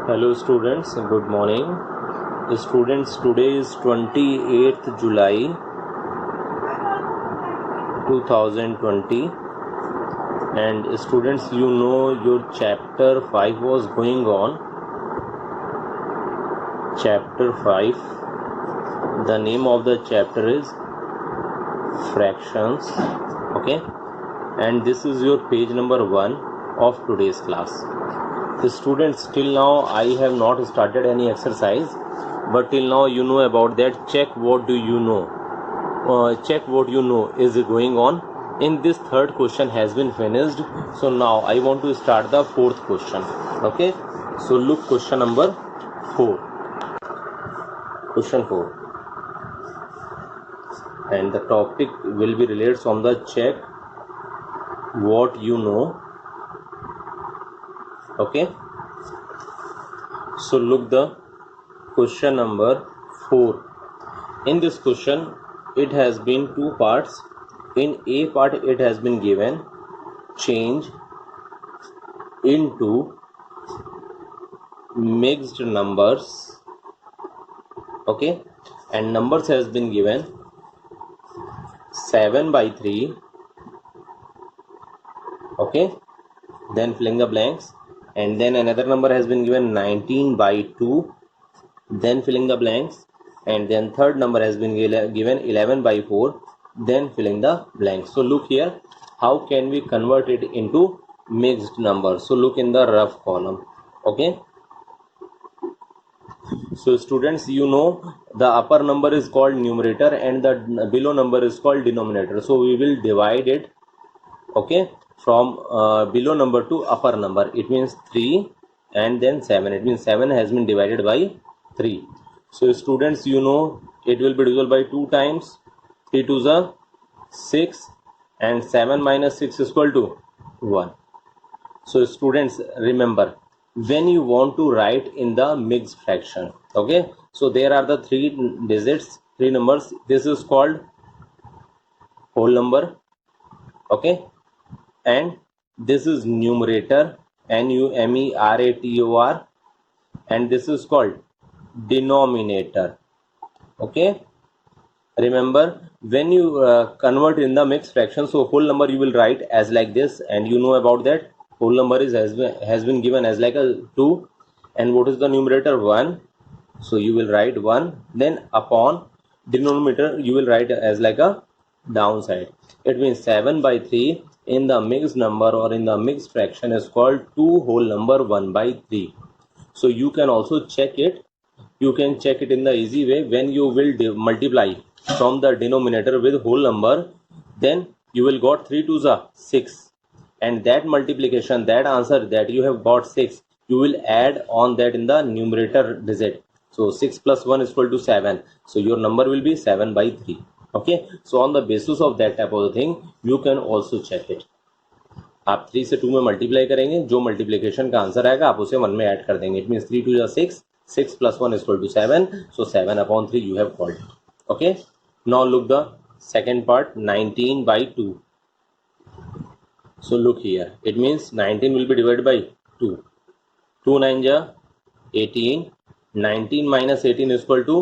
Hello students, good morning. Students, today is 28th July 2020 and students, you know your chapter 5 was going on. Chapter 5, the name of the chapter is fractions, okay, and this is your page number 1 of today's class. Students, till now I have not started any exercise, but till now you know about that. Check what do you know. Check what you know is going on. In this third question has been finished, so now I want to start the fourth question. Okay, so look, question number 4. Question 4, and the topic will be related from the check what you know. Okay, so look the question number 4. In this question it has been 2 parts. In A part it has been given change into mixed numbers, okay, and numbers has been given 7/3, okay, then filling the blanks, and then another number has been given 19/2, then filling the blanks, and then third number has been given 11/4, then filling the blanks. So look here, how can we convert it into mixed numbers? So look in the rough column. Okay, so students, you know the upper number is called numerator and the below number is called denominator. So we will divide it, okay, from below number to upper number. It means 3 and then 7. It means 7 has been divided by 3. So students, you know it will be divisible by 2 times. 3 2s are 6 and 7 minus 6 is equal to 1. So students, remember, when you want to write in the mixed fraction, okay, so there are the 3 digits, 3 numbers. This is called whole number, okay, and this is numerator, numerator, and this is called denominator. Okay, remember, when you convert in the mixed fraction, so whole number you will write as like this, and you know about that. Whole number is has been given as like a 2, and what is the numerator? 1. So you will write 1, then upon denominator you will write as like a downside. It means 7/3 in the mixed number or in the mixed fraction is called 2 whole number 1/3. So you can also check it. You can check it in the easy way. When you will multiply from the denominator with whole number, then you will got 3 2s are 6, and that multiplication, that answer that you have got 6, you will add on that in the numerator digit. So 6 plus 1 is equal to 7. So your number will be 7/3. Okay, so on the basis of that type of thing you can also check it. आप 3 से 2 में multiply करेंगे, जो multiplication का answer आएगा आप उसे 1 में ऐड कर देंगे. It means 3 2 6, 6 plus 1 is equal to 7. So 7/3 you have called. Okay, now look the second part, 19/2. So look here, it means 19 will be divided by 2. 2 9 18. 19 minus 18 is equal to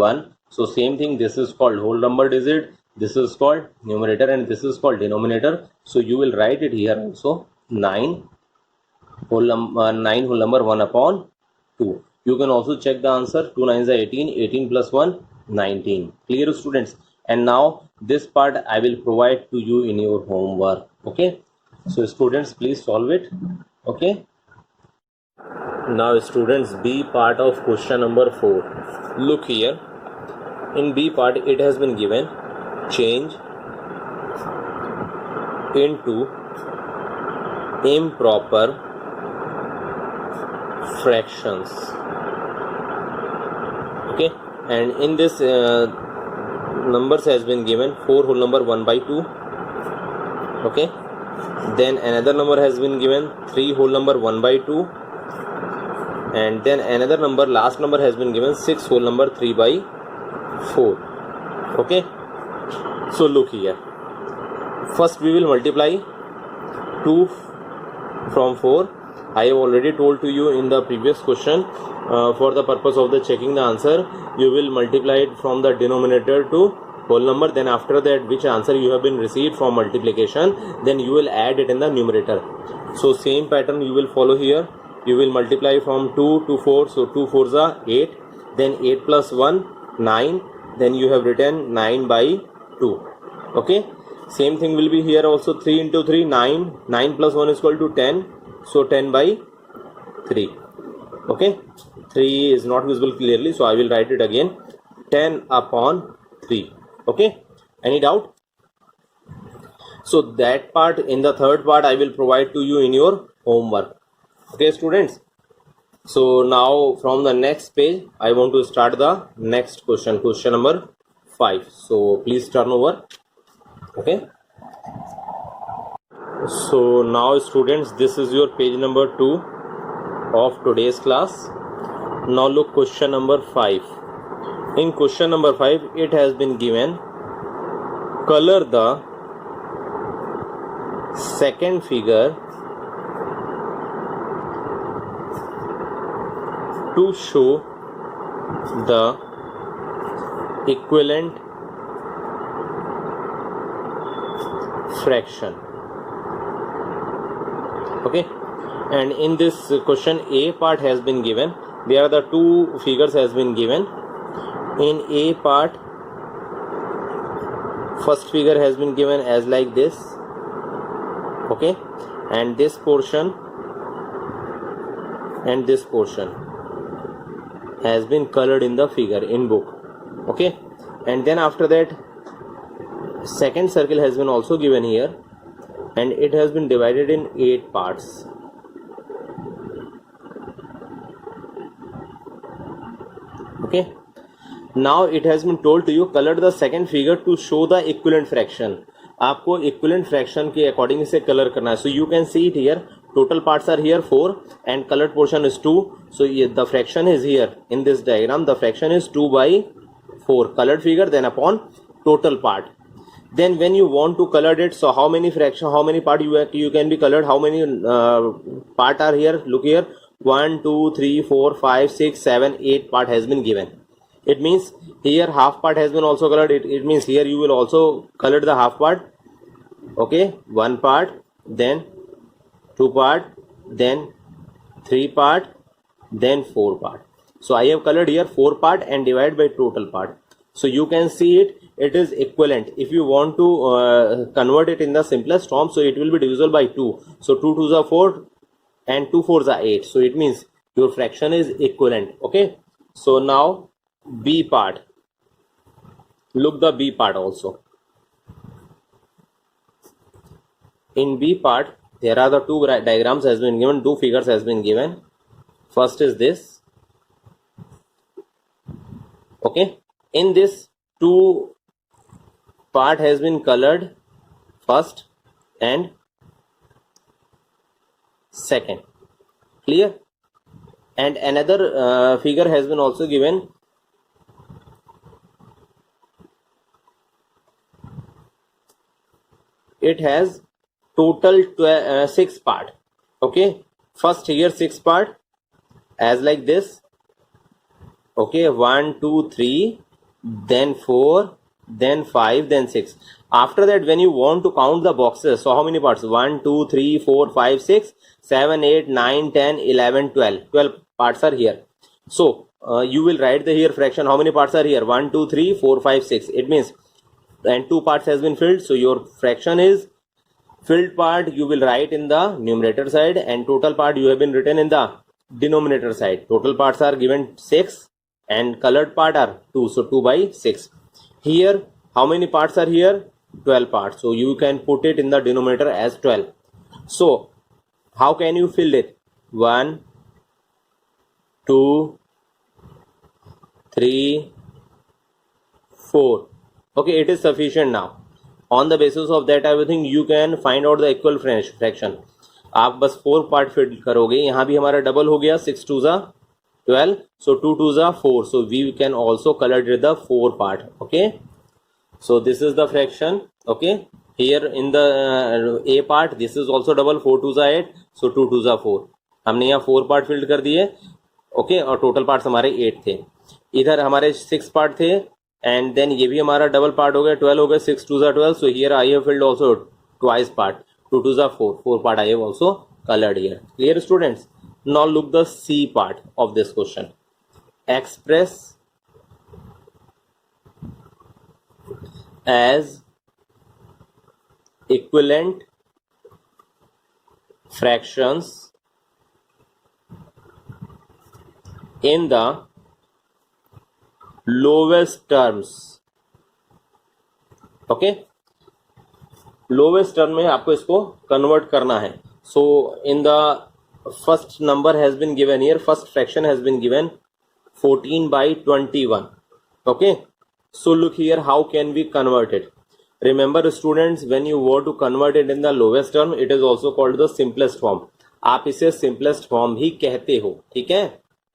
1. So same thing, this is called whole number digit, this is called numerator, and this is called denominator. So you will write it here also, 9 whole number 1/2. You can also check the answer. 2 9 18, 18 plus 1 19. Clear students? And now this part I will provide to you in your homework. Okay, so students, please solve it. Okay, now students, B part of question number 4. Look here, in B part it has been given change into improper fractions. Okay, and in this numbers has been given 4 whole number 1/2. Okay, then another number has been given 3 whole number 1/2, and then another number, last number has been given 6 whole number 3/4. Okay, so look here, first we will multiply 2 from 4 I have already told to you in the previous question, for the purpose of the checking the answer, you will multiply it from the denominator to whole number. Then after that, which answer you have been received from multiplication, then you will add it in the numerator. So same pattern you will follow here. You will multiply from 2 to 4. So 2 4s are 8. Then 8 plus 1, 9. Then you have written 9 by 2. Okay. Same thing will be here also. 3 into 3, 9. 9 plus 1 is equal to 10. So 10 by 3. Okay. 3 is not visible clearly. So I will write it again. 10 upon 3. Okay. Any doubt? So that part, in the third part, I will provide to you in your homework. Okay, students. So now from the next page, I want to start the next question. Question number 5. So please turn over. Okay. So now students, this is your page number 2 of today's class. Now look question number 5. In question number 5, it has been given, color the second figure to show the equivalent fraction. Okay, and in this question, A part has been given. There are the two figures has been given. In A part, first figure has been given as like this. Okay, and this portion and this portion has been colored in the figure in book. Okay, and then after that, second circle has been also given here, and it has been divided in 8 parts. Okay, now it has been told to you, color the second figure to show the equivalent fraction. आपको equivalent fraction के according से color करना है. So you can see it here. Total parts are here 4 and colored portion is 2. So the fraction is here in this diagram. The fraction is 2 by 4 colored figure, then upon total part. Then when you want to color it, so how many fraction, how many part you can be colored, how many part are here? Look here, 1 2 3 4 5 6 7 8 part has been given. It means here half part has been also colored. It means here you will also color the half part. Okay, 1 part, then 2 part, then 3 part, then 4 part. So I have colored here 4 part and divide by total part. So you can see it, it is equivalent. If you want to convert it in the simplest form, so it will be divisible by 2. So 2 2s are 4 and 2 4s are 8. So it means your fraction is equivalent. Okay. So now B part. Look the B part also. In B part, there are the two diagrams has been given, two figures has been given. First is this. Okay. In this, two part has been colored first and second. Clear? And another figure has been also given. It has total 6 part. Okay, first here 6 part as like this. Okay, 1 2 3, then 4, then 5, then 6. After that, when you want to count the boxes, so how many parts? 1 2 3 4 5 6 7 8 9 10 11 12 parts are here. So you will write the here fraction. How many parts are here? 1 2 3 4 5 6. It means, and 2 parts has been filled, so your fraction is filled part you will write in the numerator side, and total part you have been written in the denominator side. Total parts are given 6 and colored part are 2, so 2 by 6. Here how many parts are here? 12 parts, so you can put it in the denominator as 12. So how can you fill it? 1 2 3 4. Okay, it is sufficient now. On the basis of that everything you can find out the equal fraction. आप बस 4 part fill करोगे. यहाँ भी हमारा double हो गया, 6 2s are 12, so 2 2s are 4, so we can also color the 4 part. Okay, so this is the fraction. Okay, here in the A part, this is also double, 4 2s are 8, so 2 2s are 4. हमने यहाँ 4 part field कर दिए, okay, और total parts हमारे 8 थे। इधर हमारे 6 part थे, एंड देन ये भी हमारा डबल पार्ट हो गया, 12 हो गए, 6 2 12. So here I have filled also twice part, 2 2 4 part I have also colored here. Clear students? Now look the C part of this question. Express as equivalent fractions in the lowest terms. Okay, lowest term में आपको इसको convert करना है. So in the first number has been given here, first fraction has been given 14/21. Okay, so look here, how can we convert it? Remember students, when you want to convert it in the lowest term, it is also called the simplest form. आप इसे simplest form ही कहते हो, ठीक है.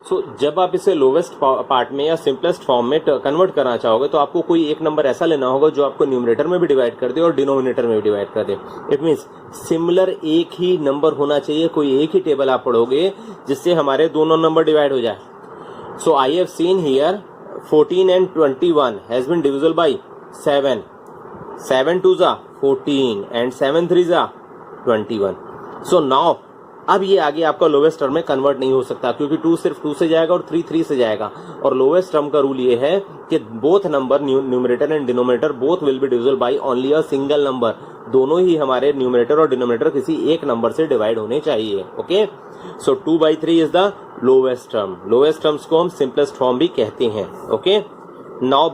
सो जब आप इसे lowest part में या सिंपलेस्ट फॉर्म में कन्वर्ट करना चाहोगे तो आपको कोई एक नंबर ऐसा लेना होगा जो आपको न्यूमरेटर में भी डिवाइड कर दे और डिनोमिनेटर में भी डिवाइड कर दे. इट मीन्स सिमिलर एक ही नंबर होना चाहिए, कोई एक ही टेबल आप पढ़ोगे जिससे हमारे दोनों नंबर डिवाइड हो जाए. So I have seen here 14 and 21 has been divisible by 7. 7 2s are 14 and 7 3s are 21. So now अब ये आगे आपका लोवेस्ट टर्म में कन्वर्ट नहीं हो सकता क्योंकि 2 सिर्फ 2 से जाएगा और 3 3 से जाएगा. और लोवेस्ट टर्म का रूल ये है कि both number numerator and denominator both will be divisible by only a single number. दोनों ही हमारे न्यूमरेटर और डिनोमिनेटर किसी एक नंबर से डिवाइड होने चाहिए. Okay, so 2/3 is the lowest term. Lowest terms को हम सिंपलेस्ट फॉर्म भी कहते हैं. Okay, now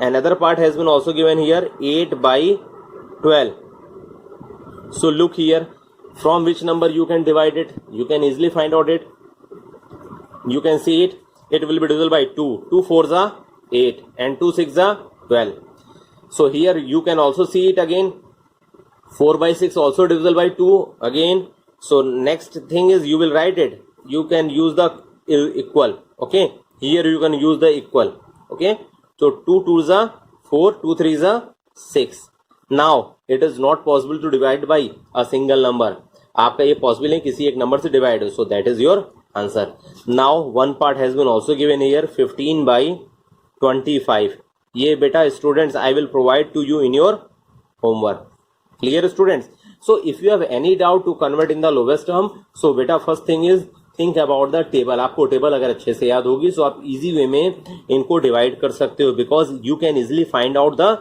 another part has been also given here 8/12. So look here, from which number you can divide it, you can easily find out it. You can see it, it will be divisible by 2. 2 4s are 8 and 2 6s are 12. So here you can also see it again, 4/6 also divisible by 2 again. So next thing is you will write it, you can use the equal. Okay, here you can use the equal. Okay, so 2 2s are 4, 2 3s are 6. Now it is not possible to divide by a single number. आपका ये possible है किसी एक number से divide हो. So that is your answer. Now one part has been also given here 15/25. ये बेटा students I will provide to you in your homework. Clear students? So if you have any doubt to convert in the lowest term, so बेटा first thing is think about the table. आपको table अगर अच्छे से याद होगी तो आप easy way में इनको डिवाइड कर सकते हो because you can easily find out the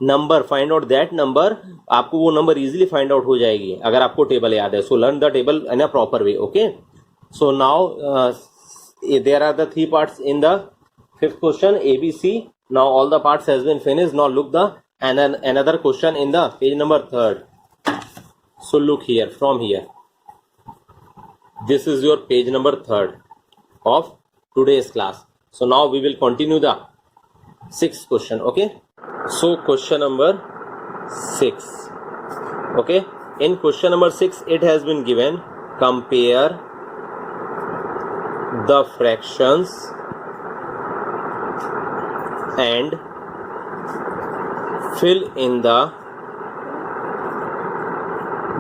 number, find out that number. आपको वो नंबर इजीली फाइंड आउट हो जाएगी अगर आपको टेबल याद है. So learn the table in a proper way. Okay, so now there are the 3 parts in the 5th question ABC. Now all the parts has been finished. Now look the another question in the page number 3rd. So look here, from here, this is your page number 3rd of today's class. So now we will continue the 6th question. Okay, so question number 6. Okay, in question number 6 it has been given, compare the fractions and fill in the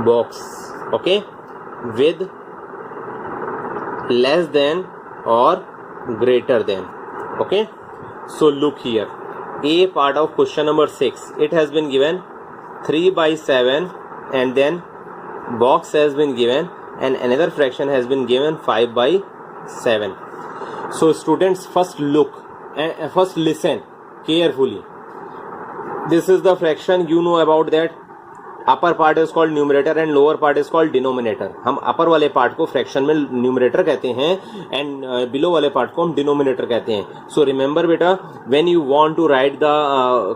box, okay, with less than or greater than. Okay, so look here, A part of question number 6, it has been given 3/7 and then box has been given and another fraction has been given 5/7. So students, first look and first listen carefully. This is the fraction, you know about that. Upper part is called numerator and lower part is called denominator. हम upper वाले part को fraction में numerator कहते हैं and below वाले part को हम denominator कहते हैं. So remember बेटा, when you want to write the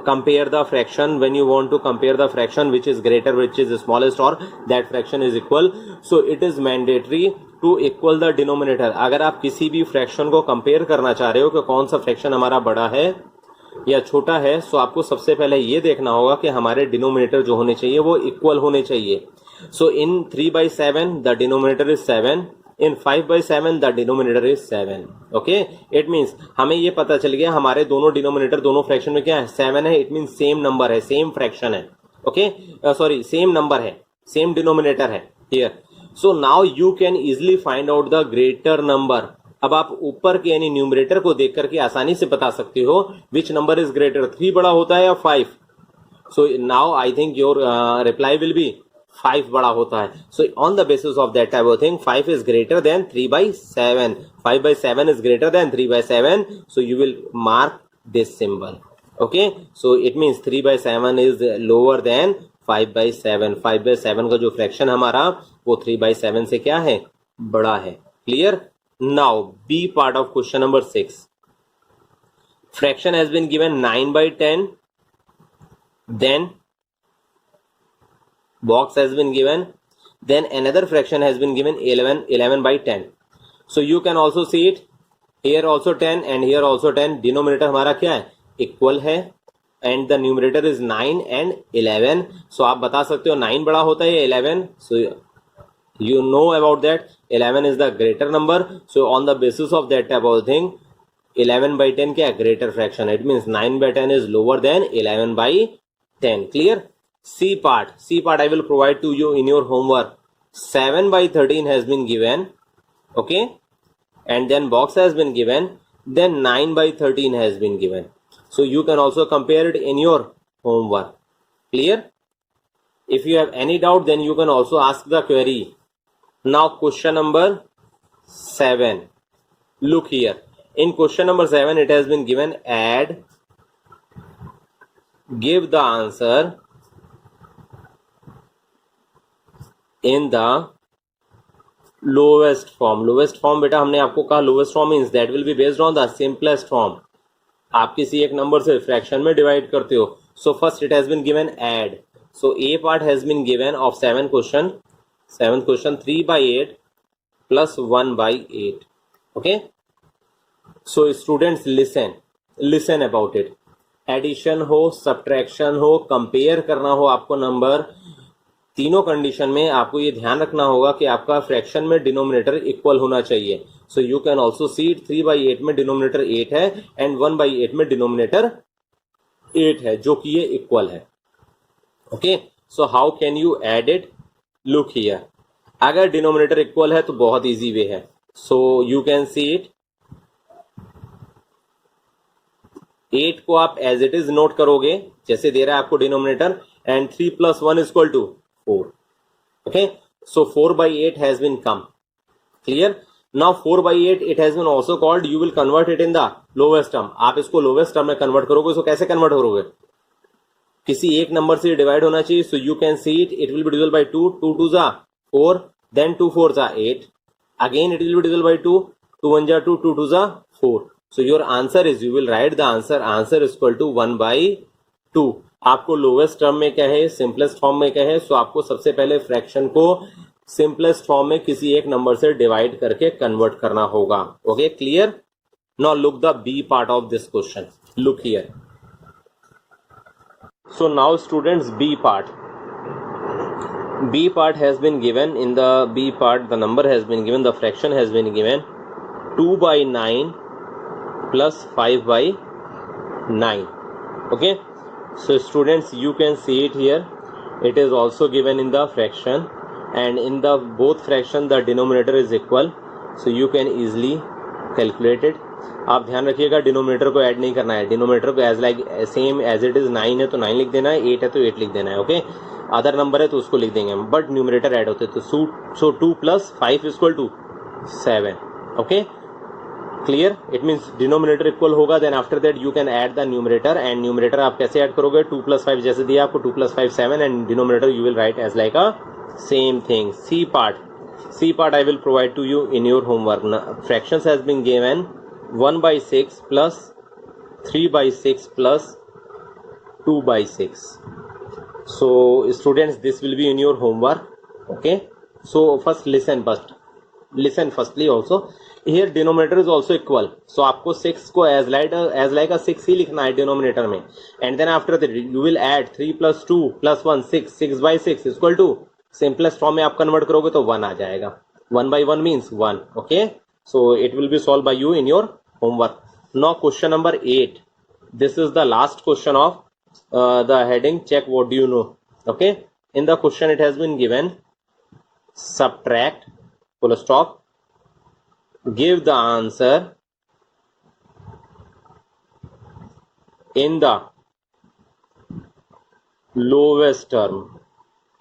compare the fraction, when you want to compare the fraction which is greater, which is smallest, or that fraction is equal, so it is mandatory to equal the denominator. अगर आप किसी भी fraction को compare करना चाह रहे हो कि कौन सा fraction हमारा बड़ा है या छोटा है, सो आपको सबसे पहले ये देखना होगा कि हमारे डिनोमिनेटर जो होने चाहिए वो इक्वल होने चाहिए. सो इन 3/7 the denominator is 7, in 5/7 the denominator is 7. Okay, it means हमें ये पता चल गया हमारे दोनों डिनोमिनेटर दोनों फ्रैक्शन में क्या है, 7 है. इट मींस सेम नंबर है, सेम फ्रैक्शन है. ओके, सॉरी, सेम नंबर है, सेम डिनोमिनेटर है here. So now you can easily find out the greater number. अब आप ऊपर के यानी न्यूमरेटर को देख करके आसानी से बता सकते हो विच नंबर इज ग्रेटर, 3 बड़ा होता है या 5. So now I think your reply will be 5 बड़ा होता है. So on the basis of that type of thing 5 is greater than 3/7. 5/7 is greater than 3/7. So you will mark this symbol. Okay, so it means 3/7 is lower than 5/7. 5/7 का जो fraction हमारा वो 3/7 से क्या है, बड़ा है. Clear. Now B part of question number 6. Fraction has been given 9/10. Then box has been given. Then another fraction has been given 11/10. So you can also see it here also 10 and here also 10. Denominator हमारा क्या है, equal है, and the numerator is 9 and 11. So आप बता सकते हो 9 बड़ा होता है 11. So you know about that 11 is the greater number. So on the basis of that type of thing 11/10 क्या है, greater fraction. It means 9/10 is lower than 11/10. Clear. C part I will provide to you in your homework. 7/13 has been given. Okay, and then box has been given, then 9/13 has been given. So you can also compare it in your homework. Clear. If you have any doubt then you can also ask the query. Now question number 7. Look here, in question number 7 it has been given add, give the answer in the lowest form बेटा हमने आपको कहा lowest form means that will be based on the simplest form. आप किसी एक number से fraction में divide करते हो. So first it has been given add. So A part has been given of 7th क्वेश्चन 3/8 plus 1/8. Okay, so students listen about it. Addition हो, subtraction हो, कंपेयर करना हो आपको नंबर, तीनों कंडीशन में आपको ये ध्यान रखना होगा कि आपका फ्रैक्शन में डिनोमिनेटर इक्वल होना चाहिए. सो you can also see it 3/8 में डिनोमिनेटर 8 है एंड 1/8 में डिनोमिनेटर 8 है, जो कि ये इक्वल है. Okay, so how can you add it. Look here, अगर डिनोमिनेटर इक्वल है तो बहुत इजी वे है. So you can see it 8 को आप एज इट इज नोट करोगे जैसे दे रहा है आपको denominator, and 3 + 1 = 4. Okay, so 4/8 has been come. Clear. Now 4/8 it has been also called, you will convert it in the lowest term. आप इसको lowest term में convert करोगे. So कैसे convert करोगे, किसी एक नंबर से डिवाइड होना चाहिए. So you can see it, it will be divisible by 2. 2 2s are 4, then 2 4s are 8. Again it will be divisible by 2. 2 1s are 2, 2 2s are 4. So your answer is, you will write the answer is equal to 1/2. आपको lowest term में क्या है, simplest form में क्या है. सो आपको सबसे पहले फ्रैक्शन को सिंपलेस्ट फॉर्म में किसी एक नंबर से डिवाइड करके कन्वर्ट करना होगा. Okay, clear. Now look the B part of this question. Look here. So now students B part has been given. In the B part the number has been given, the fraction has been given 2/9 plus 5/9. Okay, so students you can see it here, it is also given in the fraction, and in the both fraction the denominator is equal, so you can easily calculate it. आप ध्यान रखिएगा denominator को add नहीं करना है. Denominator को as like same as it is 9 है तो 9 लिख देना है, 8 है तो 8 लिख देना है. ओके, अदर नंबर है तो उसको लिख देंगे, बट न्यूमरेटर ऐड होते तो so 2 + 5 = 7. Okay, clear. It means denominator equal होगा, then after that you can add the numerator. And numerator आप कैसे ऐड करोगे, 2 + 5 जैसे दिया आपको, 2 + 5 7, and denominator you will write as like a same thing. C part I will provide to you in your homework. Fractions has been given 1/6 plus 3/6 plus 2/6. So students this will be in your homework. Okay, so first listen firstly also. Here denominator is also equal, so आपको 6 को as like a 6 ही लिखना है denominator में, and then after that you will add 3 + 2 + 1 6. 6/6 = simplest form में आप convert करोगे तो 1 आ जाएगा. 1/1 means 1. Okay, so it will be solved by you in your homework. Now question number 8. This is the last question of the heading check what do you know. Okay, in the question it has been given subtract, full stop, give the answer in the lowest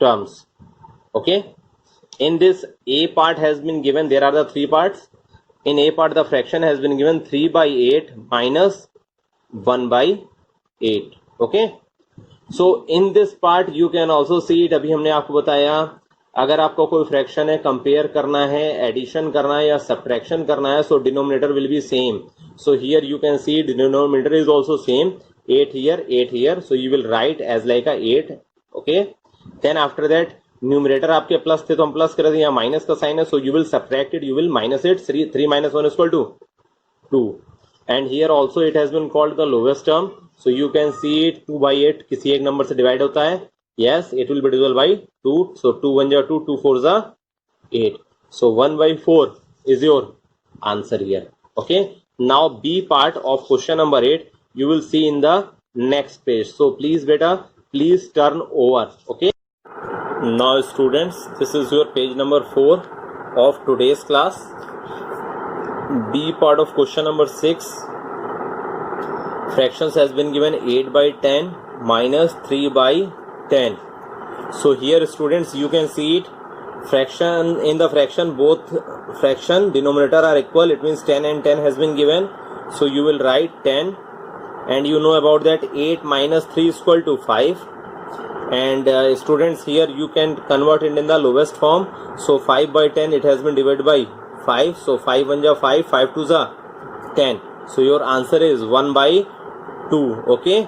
terms. Okay, in this A part has been given, there are the three parts. In A part the fraction has been given 3/8 minus 1/8. Okay, so in this part you can also see it. अभी हमने आपको बताया अगर आपको कोई fraction है compare करना है, एडिशन करना है या सब्ट्रैक्शन करना है, सो denominator will be same. So here you can see denominator is also same, 8 here, 8 here, so you will write as like a 8. Okay, then after that numerator आपके plus थे तो हम प्लस कर दें, यहाँ माइनस का साइन है, so you will subtract it, you will minus it. 3 minus 1 is equal to 2. And here also it has been called the lowest term, so you can see it 2/8 किसी एक number से divide होता है. Yes, it will be divisible by 2, so 2 1 जा 2, 2 4 जा 8, so 1/4 is your answer here. Okay, now B part of question number 8 you will see in the next page, so please beta, please turn over. Okay, now students, this is your page number 4 of today's class. B part of question number 6, fractions has been given 8/10 minus 3/10. So here students you can see it, fraction, in the fraction both fraction denominator are equal, it means 10 and 10 has been given, so you will write 10, and you know about that 8 minus 3 is equal to 5. And students here you can convert it in the lowest form, so 5/10 it has been divided by 5, so 5 1 ja 5, 5 2 ja 10, so your answer is 1/2. Okay,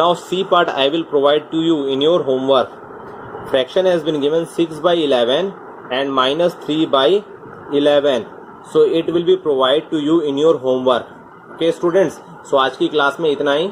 now C part I will provide to you in your homework. Fraction has been given 6/11 and minus 3/11, so it will be provided to you in your homework. Okay students, so आज की class में इतना ही.